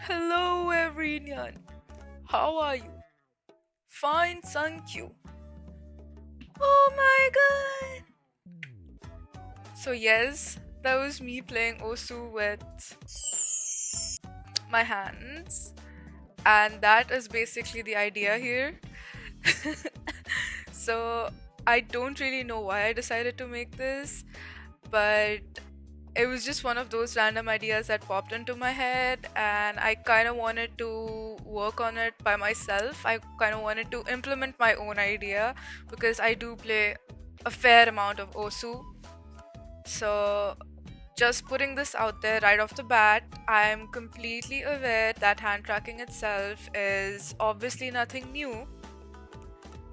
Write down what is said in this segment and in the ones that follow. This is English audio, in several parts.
Hello everyone, how are you? Fine, thank you. Oh my god! So, yes, that was me playing Osu with my hands, and that is basically the idea here. So, I don't really know why I decided to make this, but it was just one of those random ideas that popped into my head, and I kind of wanted to work on it by myself. I kind of wanted to implement my own idea because I do play a fair amount of Osu. So, just putting this out there right off the bat, I'm completely aware that hand tracking itself is obviously nothing new,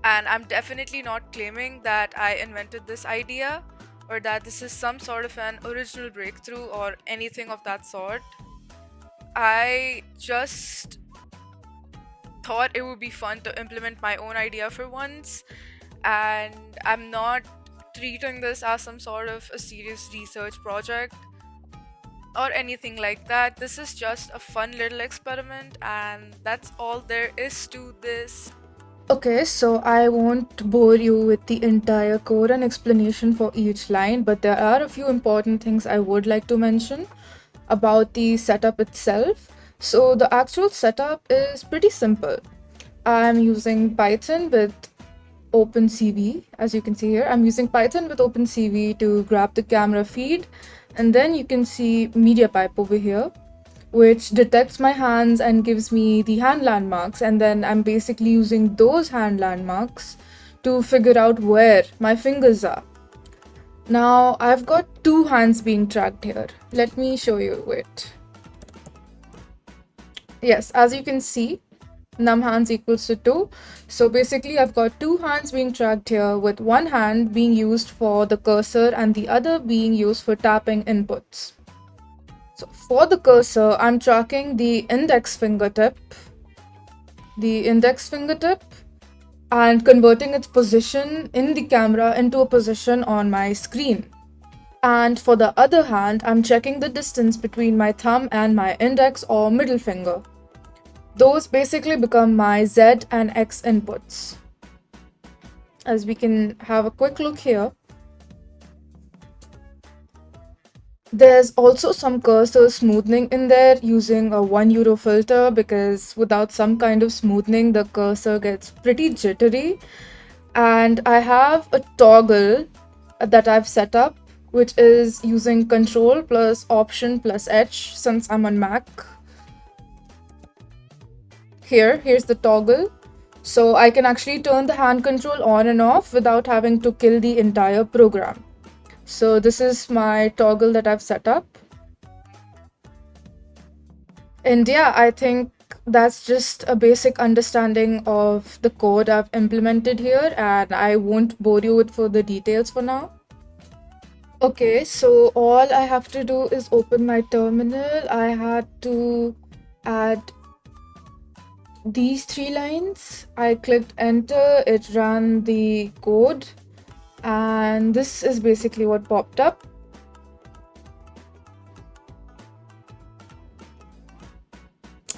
and I'm definitely not claiming that I invented this idea or that this is some sort of an original breakthrough or anything of that sort. I just thought it would be fun to implement my own idea for once, and I'm not treating this as some sort of a serious research project or anything like that. This is just a fun little experiment, and that's all there is to this. Okay, so I won't bore you with the entire code and explanation for each line, but there are a few important things I would like to mention about the setup itself. So the actual setup is pretty simple. I'm using Python with OpenCV, as you can see here. I'm using Python with OpenCV to grab the camera feed, and then you can see MediaPipe over here, which detects my hands and gives me the hand landmarks, and then I'm basically using those hand landmarks to figure out where my fingers are. Now I've got two hands being tracked here. Let me show you it. Yes, as you can see, num hands equals to 2. So basically I've got two hands being tracked here, with one hand being used for the cursor and the other being used for tapping inputs. So for the cursor, I'm tracking the index fingertip, and converting its position in the camera into a position on my screen. And for the other hand, I'm checking the distance between my thumb and my index or middle finger. Those basically become my Z and X inputs. As we can have a quick look here, there's also some cursor smoothing in there using a €1 filter, because without some kind of smoothing, the cursor gets pretty jittery. And I have a toggle that I've set up, which is using Control plus Option plus H since I'm on Mac. Here's the toggle. So I can actually turn the hand control on and off without having to kill the entire program. So this is my toggle that I've set up. And yeah, I think that's just a basic understanding of the code I've implemented here, and I won't bore you with further details for now. Okay, so all I have to do is open my terminal. I had to add these three lines. I clicked enter, it ran the code, and this is basically what popped up.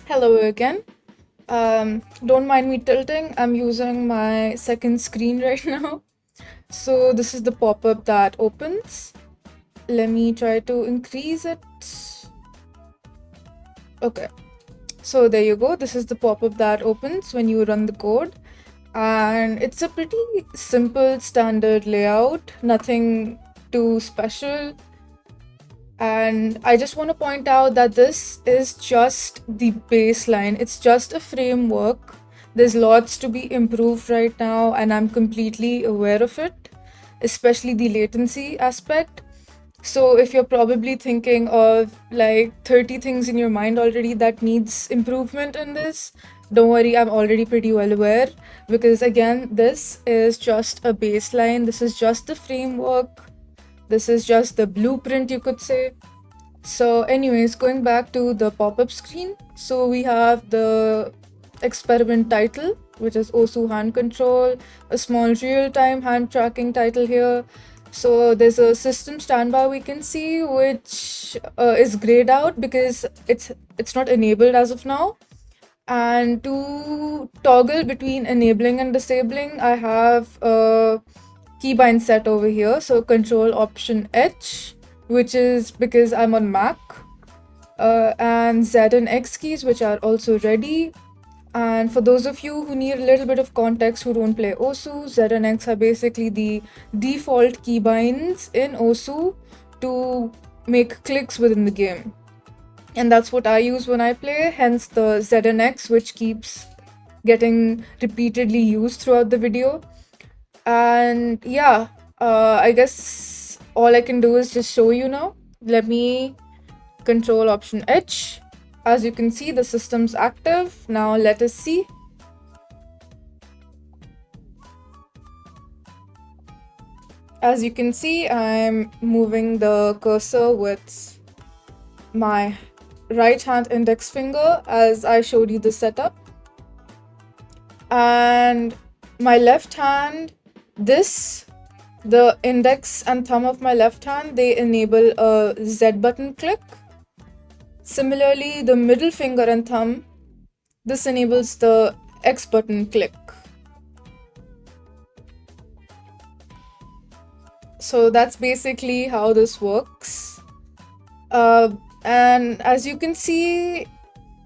Hello again. Don't mind me tilting, I'm using my second screen right now. So this is the pop-up that opens. Let me try to increase it. Okay, so there you go. This is the pop-up that opens when you run the code, and it's a pretty simple standard layout, nothing too special. And I just want to point out that this is just the baseline. It's just a framework. There's lots to be improved right now, and I'm completely aware of it, especially the latency aspect. So if you're probably thinking of like 30 things in your mind already that needs improvement in this, don't worry, I'm already pretty well aware, because again, this is just a baseline. This is just the framework. This is just the blueprint, you could say. So anyways, going back to the pop-up screen, so we have the experiment title, which is OSU hand control, a small real-time hand tracking title here. So there's a system standby we can see, which is grayed out because it's not enabled as of now. And to toggle between enabling and disabling, I have a keybind set over here. So control option H, which is because I'm on Mac, and Z and X keys, which are also ready. And for those of you who need a little bit of context who don't play OSU, Z and X are basically the default keybinds in OSU to make clicks within the game. And that's what I use when I play, hence the Z and X, which keeps getting repeatedly used throughout the video. And yeah, I guess all I can do is just show you now. Let me control option H. As you can see, the system's active. Now let us see. As you can see, I'm moving the cursor with my right hand index finger as I showed you the setup. And my left hand, the index and thumb of my left hand, they enable a Z button click. Similarly, the middle finger and thumb, this enables the X button click. So that's basically how this works. And as you can see,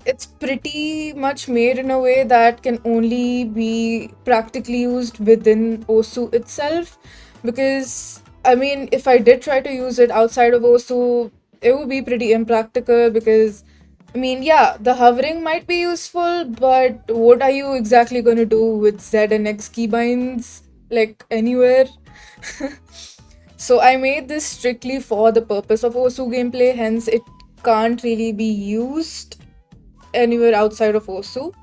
it's pretty much made in a way that can only be practically used within OSU itself. Because, I mean, if I did try to use it outside of OSU, it would be pretty impractical because, I mean, yeah, the hovering might be useful, but what are you exactly going to do with Z and X keybinds, like anywhere? So I made this strictly for the purpose of OSU gameplay, hence it can't really be used anywhere outside of OSU.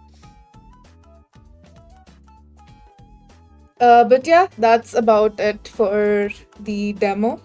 But yeah, that's about it for the demo.